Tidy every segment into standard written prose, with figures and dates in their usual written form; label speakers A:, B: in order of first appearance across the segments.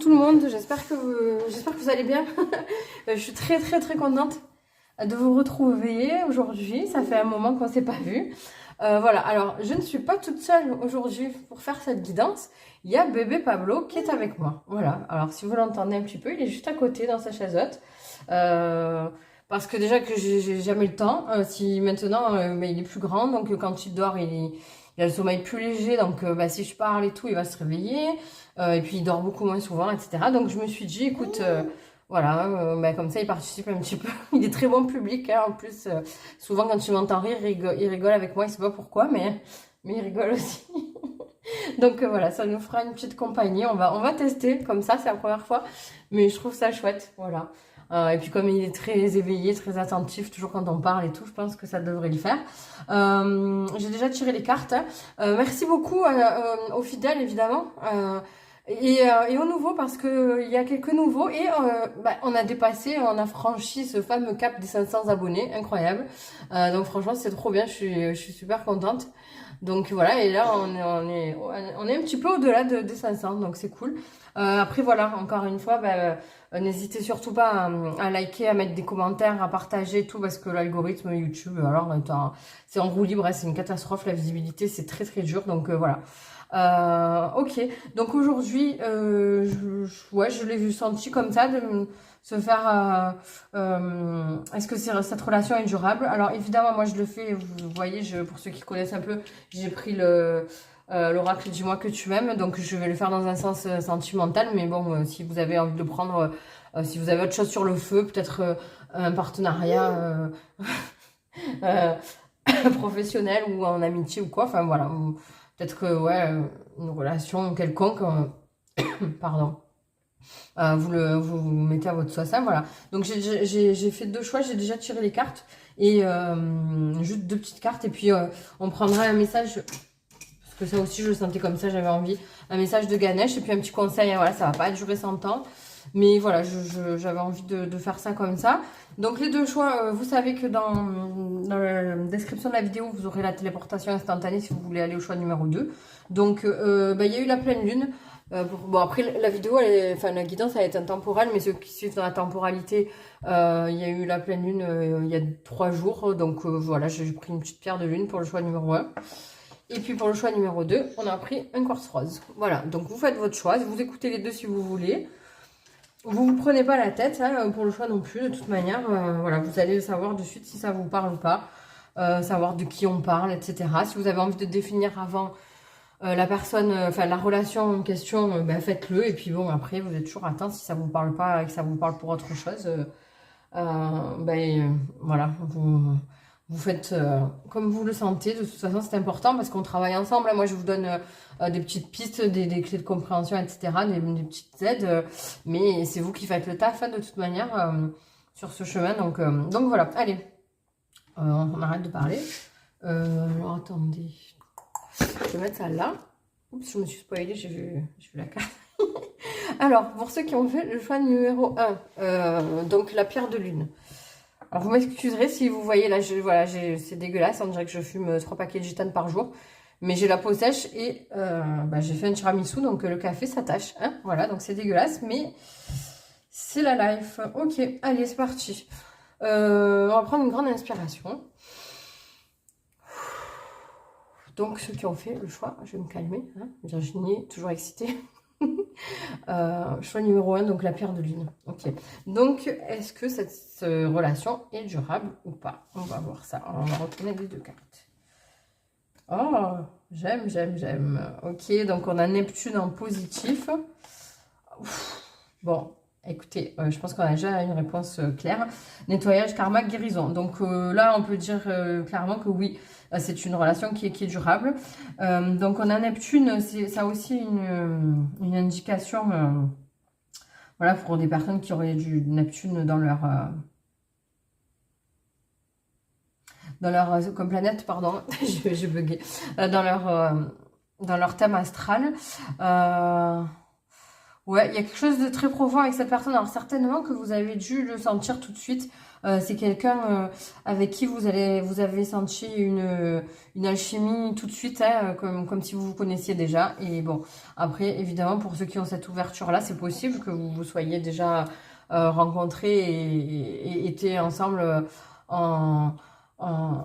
A: tout le monde, j'espère que vous allez bien. Je suis très contente de vous retrouver aujourd'hui. Ça fait un moment qu'on ne s'est pas vu. Voilà, alors je ne suis pas toute seule aujourd'hui pour faire cette guidance. Il y a bébé Pablo qui est avec moi. Voilà, alors si vous l'entendez un petit peu, il est juste à côté dans sa chaise haute. Parce que déjà que j'ai jamais le temps. Si maintenant, mais il est plus grand, donc quand il dort, il a le sommeil plus léger. Donc si je parle et tout, il va se réveiller. Et puis il dort beaucoup moins souvent, etc. Donc je me suis dit, écoute, voilà, comme ça il participe un petit peu. Il est très bon public, hein, en plus. Souvent quand il m'entend rire, il rigole avec moi, il sait pas pourquoi, mais il rigole aussi. Donc voilà, ça nous fera une petite compagnie. On va tester comme ça, c'est la première fois. Mais je trouve ça chouette, voilà. Et puis comme il est très éveillé, très attentif, toujours quand on parle et tout, je pense que ça devrait le faire. J'ai déjà tiré les cartes. Merci beaucoup aux fidèles, évidemment. Et aux nouveaux, parce qu'il y a quelques nouveaux. Et on a dépassé, on a franchi ce fameux cap des 500 abonnés. Incroyable. Donc franchement, c'est trop bien. Je suis super contente. Donc voilà, et là, on est un petit peu au-delà des 500. Donc c'est cool. Après, voilà, encore une fois, n'hésitez surtout pas à liker, à mettre des commentaires, à partager et tout, parce que l'algorithme YouTube, alors, c'est en roue libre, hein, c'est une catastrophe, la visibilité, c'est très dur, donc voilà. Ok, donc aujourd'hui, je l'ai senti comme ça, de se faire... est-ce que cette relation est durable? Alors évidemment, moi je le fais, vous voyez, pour ceux qui connaissent un peu, j'ai pris l'oracle Dis-moi que tu m'aimes, donc je vais le faire dans un sens sentimental, mais bon, si vous avez envie de le prendre, si vous avez autre chose sur le feu, peut-être un partenariat professionnel ou en amitié ou quoi, enfin voilà, peut-être que, ouais, une relation quelconque, pardon. Vous mettez à votre sauce, hein, voilà. Donc j'ai fait deux choix, j'ai déjà tiré les cartes, et juste deux petites cartes, et puis on prendra un message... Parce que ça aussi, je le sentais comme ça, j'avais envie. Un message de Ganesh et puis un petit conseil. Hein, voilà, ça va pas durer 100 ans. Mais voilà, j'avais envie de faire ça comme ça. Donc les deux choix, vous savez que dans la description de la vidéo, vous aurez la téléportation instantanée si vous voulez aller au choix numéro 2. Donc il y a eu la pleine lune. Bon, après la vidéo, la guidance, elle est intemporelle, mais ceux qui suivent dans la temporalité, il y a eu la pleine lune il y a 3 jours. Donc voilà, j'ai pris une petite pierre de lune pour le choix numéro 1. Et puis pour le choix numéro 2, on a pris un quartz rose. Voilà, donc vous faites votre choix, vous écoutez les deux si vous voulez. Vous ne prenez pas la tête hein, pour le choix non plus, de toute manière. Voilà, vous allez savoir de suite si ça vous parle ou pas. Savoir de qui on parle, etc. Si vous avez envie de définir avant la personne, la relation en question, faites-le. Et puis bon, après, vous êtes toujours atteint si ça vous parle pas et que ça vous parle pour autre chose. Voilà, vous faites comme vous le sentez. De toute façon, c'est important parce qu'on travaille ensemble. Moi, je vous donne des petites pistes, des clés de compréhension, etc., des petites aides. Mais c'est vous qui faites le taf, hein, de toute manière, sur ce chemin. Donc voilà, allez, on arrête de parler. Alors, attendez. Je vais mettre ça là. Oups, je me suis spoilée, j'ai vu la carte. Alors, pour ceux qui ont fait le choix numéro 1, donc la pierre de lune. Alors, vous m'excuserez si vous voyez, là, voilà, c'est dégueulasse. On dirait que je fume 3 paquets de gitane par jour. Mais j'ai la peau sèche et j'ai fait un tiramisu, donc le café s'attache. Hein, voilà, donc c'est dégueulasse, mais c'est la life. Ok, allez, c'est parti. On va prendre une grande inspiration. Donc, ceux qui ont fait le choix, je vais me calmer. Hein, Virginie est toujours excitée. Choix numéro 1, donc la pierre de lune. Ok. Donc, est-ce que cette relation est durable ou pas? On va voir ça. On va retourner les deux cartes. Oh, j'aime. Ok, donc on a Neptune en positif. Ouf. Bon, écoutez, je pense qu'on a déjà une réponse claire. Nettoyage, karma, guérison. Donc là, on peut dire clairement que oui, c'est une relation qui est durable. Donc on a Neptune, ça a aussi une indication, voilà, pour des personnes qui auraient du Neptune dans leur comme planète, pardon, j'ai bugué, dans leur thème astral. Ouais, il y a quelque chose de très profond avec cette personne. Alors certainement que vous avez dû le sentir tout de suite. C'est quelqu'un avec qui vous avez senti une alchimie tout de suite, hein, comme si vous vous connaissiez déjà. Et bon, après, évidemment, pour ceux qui ont cette ouverture-là, c'est possible que vous vous soyez déjà rencontrés et étiez ensemble en, en,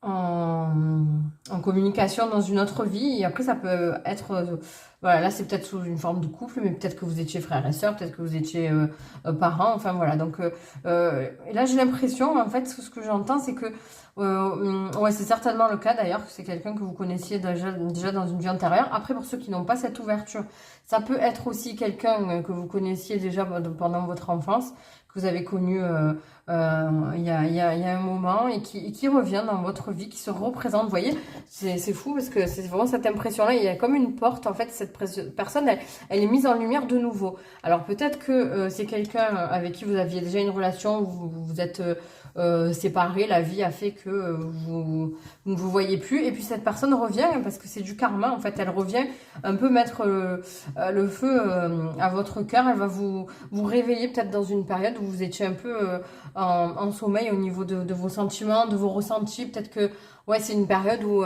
A: en communication dans une autre vie. Et après, ça peut être... voilà, là, c'est peut-être sous une forme de couple, mais peut-être que vous étiez frère et sœur, peut-être que vous étiez parents. Enfin, voilà. Donc, et là, j'ai l'impression, en fait, ce que j'entends, c'est que... ouais, c'est certainement le cas, d'ailleurs, que c'est quelqu'un que vous connaissiez déjà dans une vie antérieure. Après, pour ceux qui n'ont pas cette ouverture, ça peut être aussi quelqu'un que vous connaissiez déjà pendant votre enfance, que vous avez connu il y a un moment et qui revient dans votre vie, qui se représente. Vous voyez, c'est fou parce que c'est vraiment cette impression-là. Il y a comme une porte, en fait, cette personne, elle est mise en lumière de nouveau. Alors peut-être que c'est quelqu'un avec qui vous aviez déjà une relation, vous vous êtes séparés, la vie a fait que vous ne vous voyez plus. Et puis cette personne revient parce que c'est du karma, en fait. Elle revient un peu mettre le feu à votre cœur. Elle va vous réveiller peut-être dans une période où vous étiez un peu en sommeil au niveau de vos sentiments, de vos ressentis. Peut-être que ouais, c'est une période où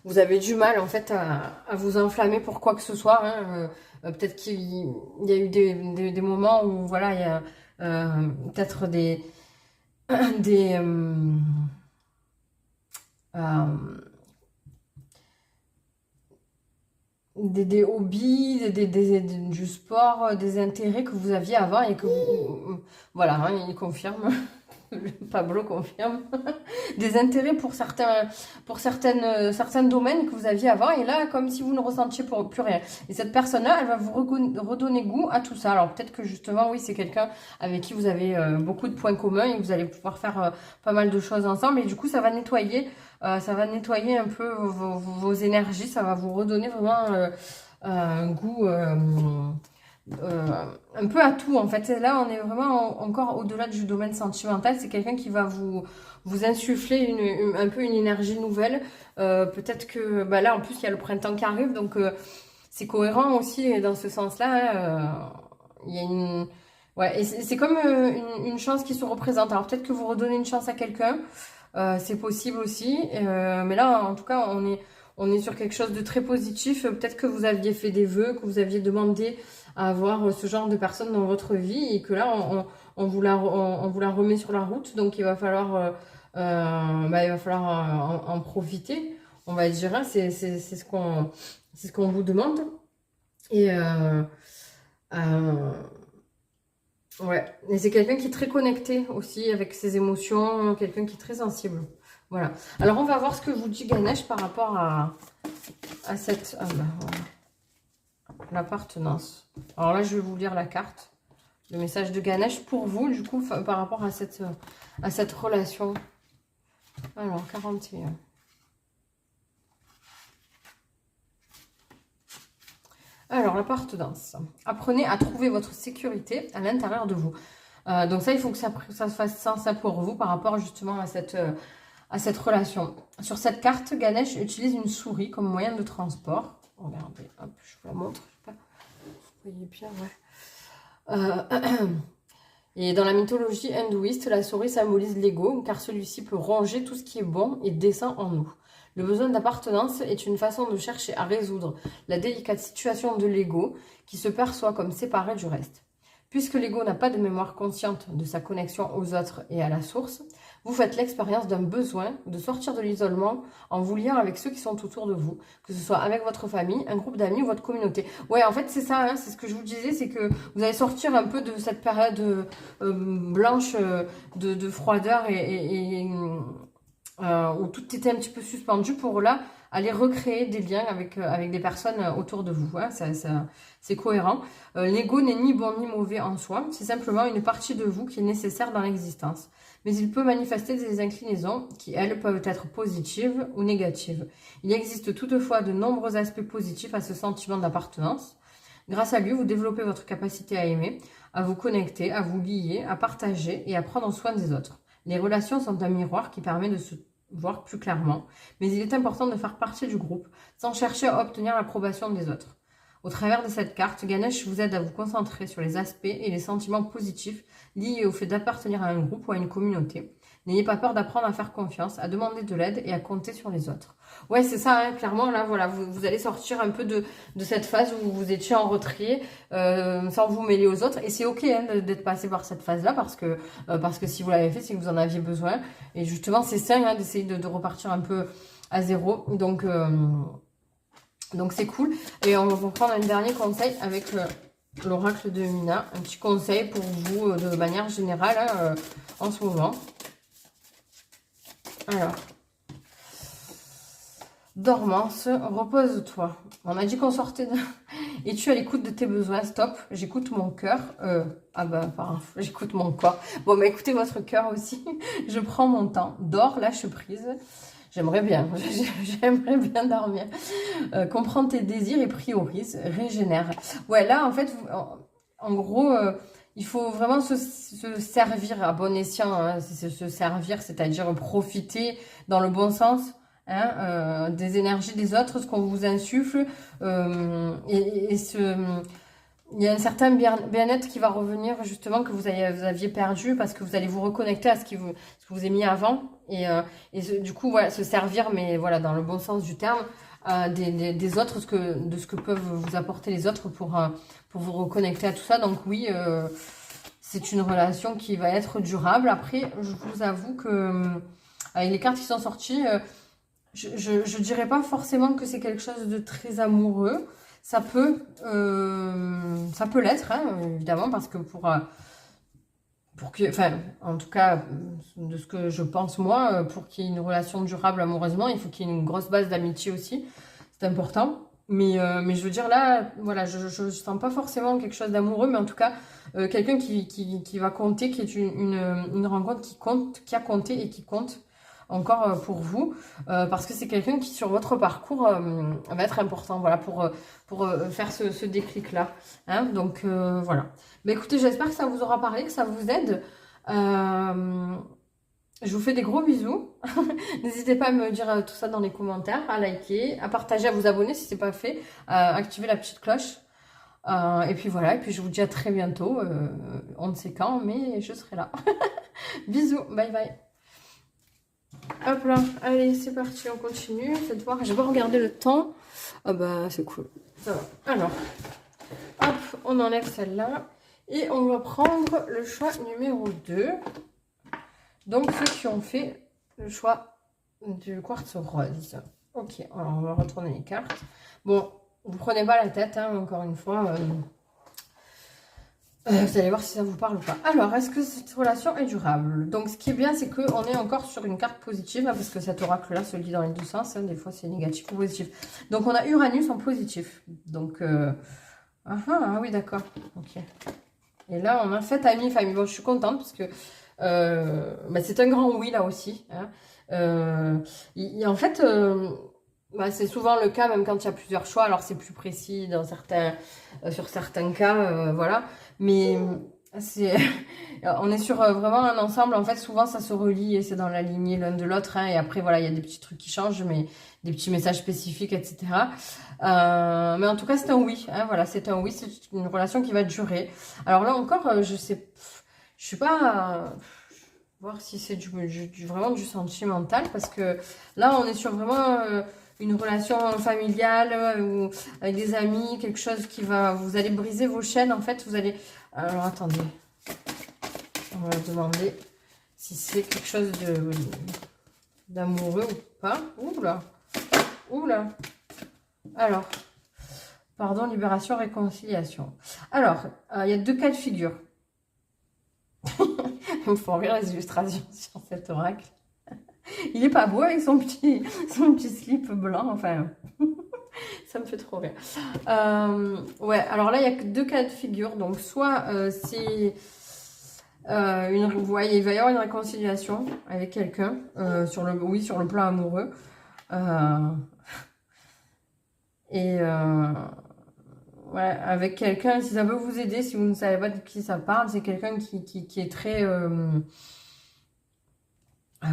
A: vous avez du mal en fait à vous enflammer pour quoi que ce soit. Hein. Peut-être qu'il y a eu des moments où voilà, il y a peut-être des, euh, des hobbies, du sport, des intérêts que vous aviez avant et que vous... Voilà, hein, il confirme. Pablo confirme. Des intérêts pour certains domaines que vous aviez avant. Et là, comme si vous ne ressentiez plus rien. Et cette personne-là, elle va vous redonner goût à tout ça. Alors peut-être que justement, oui, c'est quelqu'un avec qui vous avez beaucoup de points communs et que vous allez pouvoir faire pas mal de choses ensemble. Et du coup, ça va nettoyer un peu vos énergies. Ça va vous redonner vraiment un goût... un peu à tout en fait. Et là, on est vraiment encore au-delà du domaine sentimental. C'est quelqu'un qui va vous insuffler un peu une énergie nouvelle. Peut-être que bah là, en plus, il y a le printemps qui arrive, donc c'est cohérent aussi dans ce sens-là. Hein. Il y a une... Ouais, et c'est comme une chance qui se représente. Alors peut-être que vous redonnez une chance à quelqu'un, c'est possible aussi. Mais là, en tout cas, on est sur quelque chose de très positif. Peut-être que vous aviez fait des vœux, que vous aviez demandé à avoir ce genre de personne dans votre vie et que là, on vous la remet sur la route. Donc, il va falloir, en profiter, on va dire. Hein. C'est ce qu'on vous demande. Et ouais, et c'est quelqu'un qui est très connecté aussi avec ses émotions, quelqu'un qui est très sensible. Voilà. Alors, on va voir ce que vous dit Ganesh par rapport à cette... Ah bah, voilà. L'appartenance. Alors là, je vais vous lire la carte. Le message de Ganesh pour vous, du coup, par rapport à cette relation. Alors, 41. Alors, l'appartenance. Apprenez à trouver votre sécurité à l'intérieur de vous. Donc ça, il faut que ça fasse sens pour vous par rapport justement à cette relation. Sur cette carte, Ganesh utilise une souris comme moyen de transport. Regardez, hop, je vous la montre. Je sais pas, vous voyez bien, ouais. Et dans la mythologie hindouiste, la souris symbolise l'ego, car celui-ci peut ronger tout ce qui est bon et descend en nous. Le besoin d'appartenance est une façon de chercher à résoudre la délicate situation de l'ego qui se perçoit comme séparé du reste. Puisque l'ego n'a pas de mémoire consciente de sa connexion aux autres et à la source, vous faites l'expérience d'un besoin de sortir de l'isolement en vous liant avec ceux qui sont autour de vous, que ce soit avec votre famille, un groupe d'amis ou votre communauté. Ouais, en fait, c'est ça, hein, c'est ce que je vous disais, c'est que vous allez sortir un peu de cette période blanche de froideur où tout était un petit peu suspendu pour là aller recréer des liens avec des personnes autour de vous. Hein, c'est cohérent. L'ego n'est ni bon ni mauvais en soi, c'est simplement une partie de vous qui est nécessaire dans l'existence. Mais il peut manifester des inclinaisons qui, elles, peuvent être positives ou négatives. Il existe toutefois de nombreux aspects positifs à ce sentiment d'appartenance. Grâce à lui, vous développez votre capacité à aimer, à vous connecter, à vous lier, à partager et à prendre soin des autres. Les relations sont un miroir qui permet de se voir plus clairement, mais il est important de faire partie du groupe sans chercher à obtenir l'approbation des autres. Au travers de cette carte, Ganesh vous aide à vous concentrer sur les aspects et les sentiments positifs liés au fait d'appartenir à un groupe ou à une communauté. N'ayez pas peur d'apprendre à faire confiance, à demander de l'aide et à compter sur les autres. Ouais, c'est ça, hein, clairement, là, voilà, vous allez sortir un peu de cette phase où vous étiez en retrait, sans vous mêler aux autres. Et c'est ok hein, d'être passé par cette phase-là, parce que si vous l'avez fait, c'est que vous en aviez besoin. Et justement, c'est sain hein, d'essayer de repartir un peu à zéro. Donc c'est cool. Et on va prendre un dernier conseil avec l'oracle de Mina. Un petit conseil pour vous de manière générale hein, en ce moment. Alors, dormance, repose-toi. On a dit qu'on sortait de... Es-tu à l'écoute de tes besoins? Stop, j'écoute mon cœur. Ah ben, pardon, j'écoute mon corps. Bon, bah écoutez votre cœur aussi. Je prends mon temps. Dors, lâche prise. J'aimerais bien. J'aimerais bien dormir. Comprends tes désirs et priorise. Régénère. Ouais, là, en fait, en gros... il faut vraiment se servir à bon escient, hein, se servir, c'est-à-dire profiter dans le bon sens hein, des énergies des autres, ce qu'on vous insuffle, il y a un certain bien-être qui va revenir justement que vous aviez perdu parce que vous allez vous reconnecter à ce qui vous est mis avant du coup voilà, se servir, mais voilà dans le bon sens du terme, des autres, de ce que peuvent vous apporter les autres pour vous reconnecter à tout ça. Donc oui, c'est une relation qui va être durable. Après, je vous avoue que avec les cartes qui sont sorties, je dirais pas forcément que c'est quelque chose de très amoureux. Ça peut l'être, hein, évidemment, parce que enfin, en tout cas, de ce que je pense moi, pour qu'il y ait une relation durable amoureusement, il faut qu'il y ait une grosse base d'amitié aussi. C'est important. Mais je veux dire, là, voilà, je sens pas forcément quelque chose d'amoureux, mais en tout cas, quelqu'un qui va compter, qui est une rencontre qui compte, qui a compté et qui compte encore pour vous, parce que c'est quelqu'un qui, sur votre parcours, va être important, voilà, pour faire ce déclic-là. Hein, donc, voilà. Mais écoutez, j'espère que ça vous aura parlé, que ça vous aide. Je vous fais des gros bisous. N'hésitez pas à me dire tout ça dans les commentaires, à liker, à partager, à vous abonner si ce n'est pas fait, à activer la petite cloche. Et puis voilà, et puis je vous dis à très bientôt. On ne sait quand, mais je serai là. Bisous, bye bye. Hop là, allez, c'est parti, on continue. Faites voir, j'ai pas regardé le temps. Ah bah, c'est cool. Ça va. Alors, hop, on enlève celle-là. Et on va prendre le choix numéro 2. Donc, ceux qui ont fait le choix du quartz rose. Ok, alors on va retourner les cartes. Bon, vous prenez pas la tête, hein, encore une fois. Vous allez voir si ça vous parle ou pas. Alors, est-ce que cette relation est durable? Donc, ce qui est bien, c'est qu'on est encore sur une carte positive, hein, parce que cet oracle-là se lit dans les deux sens. Hein, des fois, c'est négatif ou positif. Donc, on a Uranus en positif. Donc, ah oui, d'accord. Ok. Et là, on a fait ami, famille. Bon, je suis contente parce que bah, c'est un grand oui, là aussi. Hein. En fait, bah, c'est souvent le cas, même quand il y a plusieurs choix. Alors, c'est plus précis dans sur certains cas, voilà. Mais on est sur vraiment un ensemble. En fait, souvent, ça se relie et c'est dans la lignée l'un de l'autre. Hein, et après, voilà, il y a des petits trucs qui changent, mais des petits messages spécifiques, etc. Mais en tout cas, c'est un oui. Hein, voilà, c'est un oui. C'est une relation qui va durer. Alors là encore, je suis pas... voir si c'est vraiment du sentimental, parce que là, on est sur vraiment... une relation familiale ou avec des amis, quelque chose qui va... Vous allez briser vos chaînes, en fait. Vous allez... Alors, attendez. On va demander si c'est quelque chose d'amoureux ou pas. Oula. Oula. Alors, pardon, libération, réconciliation. Alors, il y a deux cas de figure. Il me font rire les illustrations sur cet oracle. Il est pas beau avec son petit slip blanc, enfin, ça me fait trop rire. Ouais, alors là, il y a que deux cas de figure. Donc, soit c'est vous voyez, il va y avoir une réconciliation avec quelqu'un, sur le plan amoureux. Ouais, avec quelqu'un, si ça peut vous aider, si vous ne savez pas de qui ça parle, c'est quelqu'un qui est très...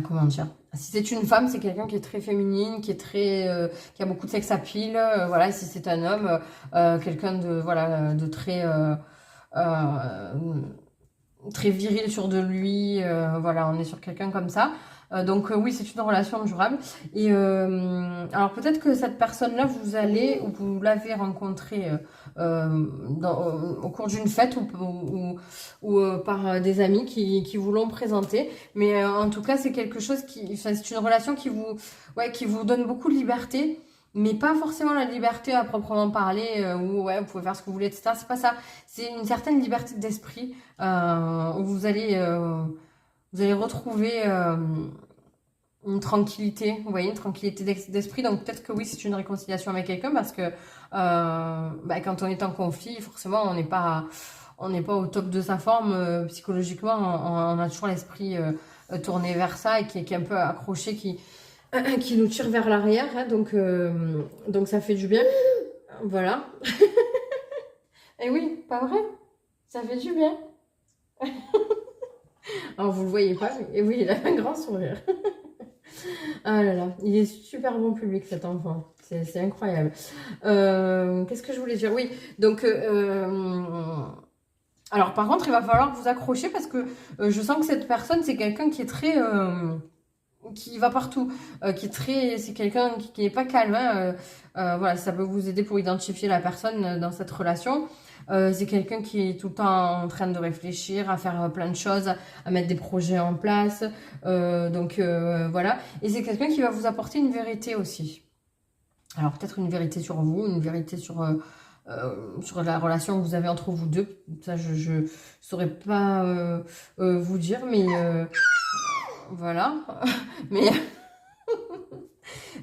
A: comment dire, si c'est une femme, c'est quelqu'un qui est très féminine, qui est très, qui a beaucoup de sex appeal, voilà. Et si c'est un homme, quelqu'un de, voilà, de très, euh, très viril sur de lui, voilà, on est sur quelqu'un comme ça. Donc oui, c'est une relation durable. Et alors peut-être que cette personne-là, vous allez, ou vous l'avez rencontrée au cours d'une fête ou par des amis qui vous l'ont présenté. Mais en tout cas, c'est quelque chose qui, enfin, c'est une relation qui vous, ouais, qui vous donne beaucoup de liberté. Mais pas forcément la liberté à proprement parler, où ouais, vous pouvez faire ce que vous voulez, etc. C'est pas ça. C'est une certaine liberté d'esprit où vous allez retrouver une tranquillité, vous voyez, une tranquillité d'esprit. Donc peut-être que oui, c'est une réconciliation avec quelqu'un parce que bah, quand on est en conflit, forcément, on n'est pas au top de sa forme psychologiquement. On a toujours l'esprit tourné vers ça et qui est un peu accroché, qui nous tire vers l'arrière. Hein, donc ça fait du bien. Voilà. Et oui, pas vrai? Ça fait du bien. Alors vous le voyez pas, mais oui, il a un grand sourire. Ah là là, il est super bon public cet enfant, c'est incroyable. Qu'est-ce que je voulais dire? Oui, donc alors par contre, il va falloir vous accrocher parce que je sens que cette personne, c'est quelqu'un qui est très qui va partout, qui est très, c'est quelqu'un qui est pas calme. Hein, voilà, ça peut vous aider pour identifier la personne dans cette relation. C'est quelqu'un qui est tout le temps en train de réfléchir, à faire plein de choses, à mettre des projets en place. Voilà. Et c'est quelqu'un qui va vous apporter une vérité aussi. Alors peut-être une vérité sur vous, une vérité sur la relation que vous avez entre vous deux. Ça, je saurais pas vous dire, mais voilà. Mais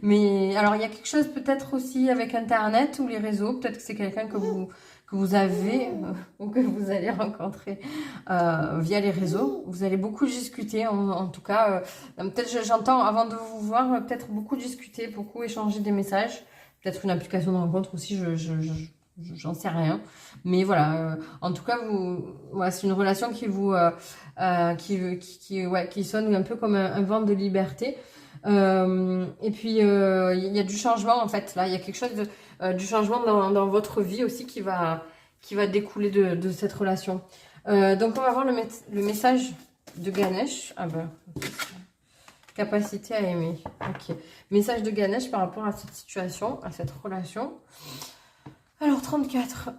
A: Mais alors, il y a quelque chose peut-être aussi avec Internet ou les réseaux. Peut-être que c'est quelqu'un que vous avez ou que vous allez rencontrer via les réseaux. Vous allez beaucoup discuter, en tout cas. Peut-être, j'entends, avant de vous voir, peut-être beaucoup discuter, beaucoup échanger des messages. Peut-être une application de rencontre aussi, j'en sais rien. Mais voilà, en tout cas, ouais, c'est une relation qui vous, ouais, qui sonne un peu comme un vent de liberté. Et puis, il y a du changement, en fait. Là, il y a quelque chose du changement dans votre vie aussi qui va découler de cette relation. Donc, on va voir le message de Ganesh. Ah ben, capacité à aimer. Ok. Message de Ganesh par rapport à cette situation, à cette relation. Alors, 34.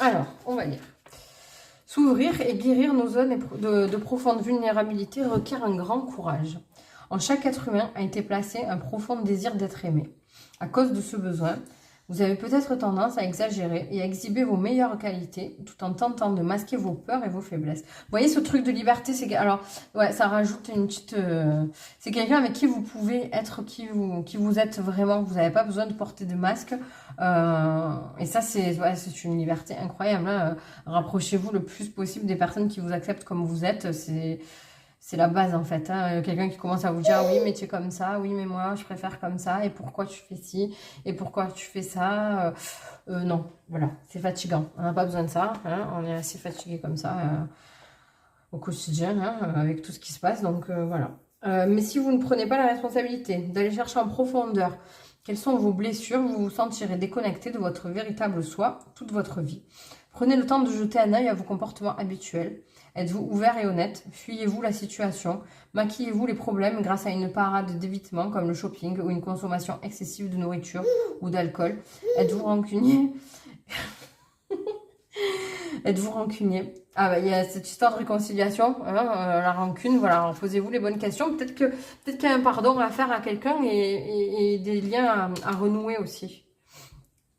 A: Alors, on va lire. S'ouvrir et guérir nos zones de profonde vulnérabilité requiert un grand courage. En chaque être humain a été placé un profond désir d'être aimé. À cause de ce besoin, vous avez peut-être tendance à exagérer et à exhiber vos meilleures qualités tout en tentant de masquer vos peurs et vos faiblesses. Vous voyez ce truc de liberté, alors ouais, ça rajoute une petite. C'est quelqu'un avec qui vous pouvez être qui vous êtes vraiment. Vous n'avez pas besoin de porter de masque. Et ça, c'est une liberté incroyable. Hein. Rapprochez-vous le plus possible des personnes qui vous acceptent comme vous êtes. C'est la base en fait. Hein. Quelqu'un qui commence à vous dire oui mais tu es comme ça, oui mais moi je préfère comme ça, et pourquoi tu fais ci, et pourquoi tu fais ça, non, voilà, c'est fatigant. On n'a pas besoin de ça, hein. On est assez fatigué comme ça au quotidien, hein, avec tout ce qui se passe, donc voilà. Mais si vous ne prenez pas la responsabilité d'aller chercher en profondeur quelles sont vos blessures, vous vous sentirez déconnecté de votre véritable soi toute votre vie. Prenez le temps de jeter un œil à vos comportements habituels. Êtes-vous ouvert et honnête? Fuyez-vous la situation? Maquillez-vous les problèmes grâce à une parade d'évitement comme le shopping ou une consommation excessive de nourriture ou d'alcool? Êtes-vous rancunier? Êtes-vous rancunier? Ah bah il y a cette histoire de réconciliation, hein, la rancune, voilà, alors posez-vous les bonnes questions. Peut-être qu'il y a un pardon à faire à quelqu'un et des liens à renouer aussi.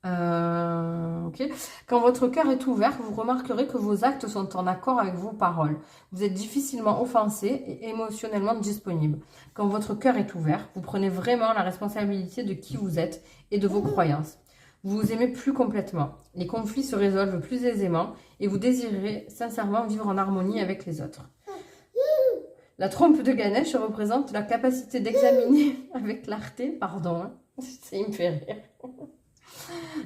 A: Ok. Quand votre cœur est ouvert, vous remarquerez que vos actes sont en accord avec vos paroles. Vous êtes difficilement offensé et émotionnellement disponible. Quand votre cœur est ouvert, vous prenez vraiment la responsabilité de qui vous êtes et de vos croyances. Vous vous aimez plus complètement. Les conflits se résolvent plus aisément et vous désirez sincèrement vivre en harmonie avec les autres. La trompe de Ganesh représente la capacité d'examiner avec clarté, pardon, hein, ça me fait rire.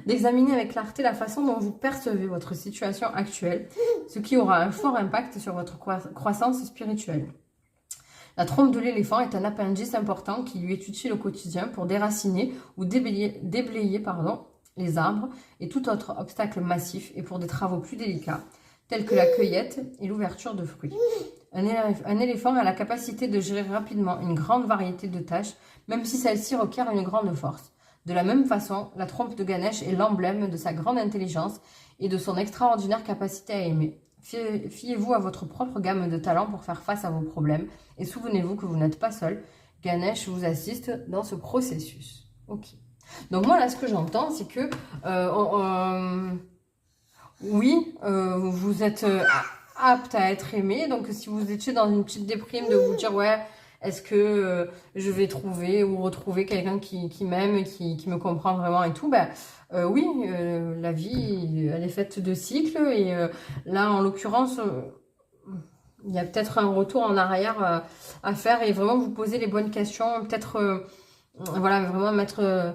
A: d'examiner avec clarté la façon dont vous percevez votre situation actuelle, ce qui aura un fort impact sur votre croissance spirituelle. La trompe de l'éléphant est un appendice important qui lui est utile au quotidien pour déraciner ou déblayer les arbres et tout autre obstacle massif et pour des travaux plus délicats, tels que la cueillette et l'ouverture de fruits. Un éléphant a la capacité de gérer rapidement une grande variété de tâches, même si celle-ci requiert une grande force. De la même façon, la trompe de Ganesh est l'emblème de sa grande intelligence et de son extraordinaire capacité à aimer. Fiez-vous à votre propre gamme de talents pour faire face à vos problèmes et souvenez-vous que vous n'êtes pas seul. Ganesh vous assiste dans ce processus. Ok. Donc moi là, ce que j'entends, c'est que oui, vous êtes apte à être aimé. Donc si vous étiez dans une petite déprime, de vous dire ouais, est-ce que je vais trouver ou retrouver quelqu'un qui m'aime, qui me comprend vraiment et tout, ben oui, la vie, elle est faite de cycles et là, en l'occurrence, il y a peut-être un retour en arrière à faire et vraiment vous poser les bonnes questions, peut-être, voilà, vraiment mettre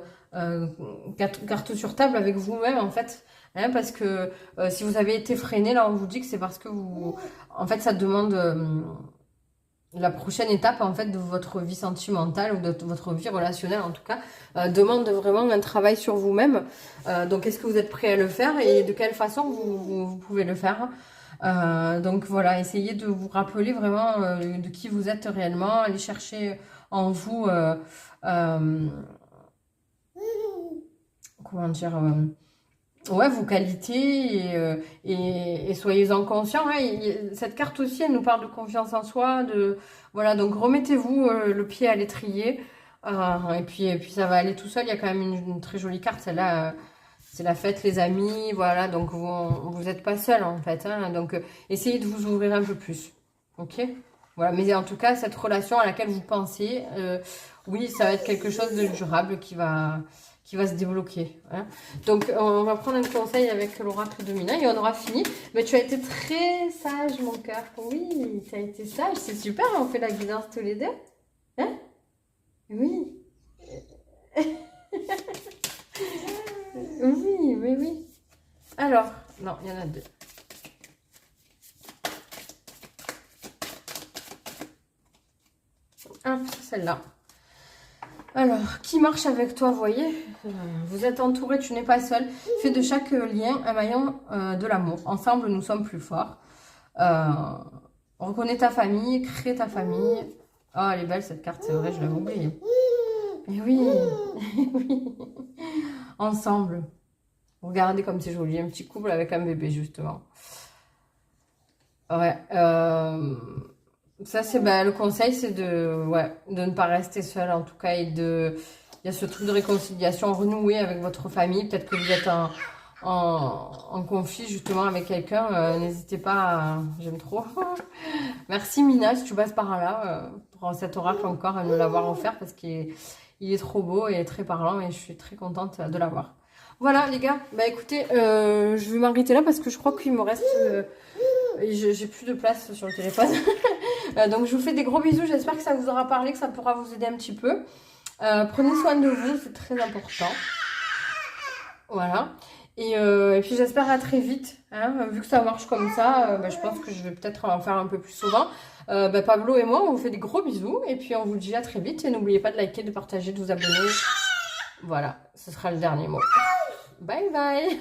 A: carte sur table avec vous-même, en fait, hein, parce que si vous avez été freiné, là, on vous dit que c'est parce que vous, en fait, ça demande... la prochaine étape en fait de votre vie sentimentale ou de votre vie relationnelle en tout cas demande vraiment un travail sur vous-même. Donc est-ce que vous êtes prêt à le faire et de quelle façon vous pouvez le faire. Donc voilà, essayez de vous rappeler vraiment de qui vous êtes réellement, aller chercher en vous comment dire ouais, vos qualités et soyez-en conscients. Hein. Cette carte aussi, elle nous parle de confiance en soi. Voilà, donc remettez-vous le pied à l'étrier. Et puis ça va aller tout seul. Il y a quand même une très jolie carte. Celle-là, c'est la fête, les amis. Voilà, donc vous n'êtes pas seul en fait. Hein. Donc essayez de vous ouvrir un peu plus. Ok ? Voilà, mais en tout cas, cette relation à laquelle vous pensez, oui, ça va être quelque chose de durable qui va se débloquer. Hein. Donc, on va prendre un conseil avec l'oracle de Mina et on aura fini. Mais tu as été très sage, mon cœur. Oui, tu as été sage. C'est super, on fait la guidance tous les deux. Hein? Oui. Oui, mais oui. Alors, non, il y en a deux. Ah, celle-là. Alors, qui marche avec toi, voyez, vous êtes entouré, tu n'es pas seul. Fais de chaque lien un maillon de l'amour. Ensemble, nous sommes plus forts. Reconnais ta famille, crée ta famille. Oh, elle est belle cette carte, c'est vrai, je l'avais oubliée. Et oui, oui. Ensemble. Regardez comme c'est joli, un petit couple avec un bébé, justement. Ouais, ça, c'est le conseil, c'est de ne pas rester seul en tout cas. Il y a ce truc de réconciliation renouée avec votre famille. Peut-être que vous êtes en conflit justement avec quelqu'un. N'hésitez pas j'aime trop. Merci Mina, si tu passes par là, pour cet oracle encore, à me l'avoir offert parce qu'il est trop beau et très parlant et je suis très contente de l'avoir. Voilà les gars, bah écoutez, je vais m'arrêter là parce que je crois qu'il me reste... j'ai plus de place sur le téléphone. Donc je vous fais des gros bisous, j'espère que ça vous aura parlé, que ça pourra vous aider un petit peu. Prenez soin de vous, c'est très important. Voilà. Et puis j'espère à très vite. Hein. Vu que ça marche comme ça, je pense que je vais peut-être en faire un peu plus souvent. Pablo et moi, on vous fait des gros bisous. Et puis on vous dit à très vite. Et n'oubliez pas de liker, de partager, de vous abonner. Voilà, ce sera le dernier mot. Bye bye.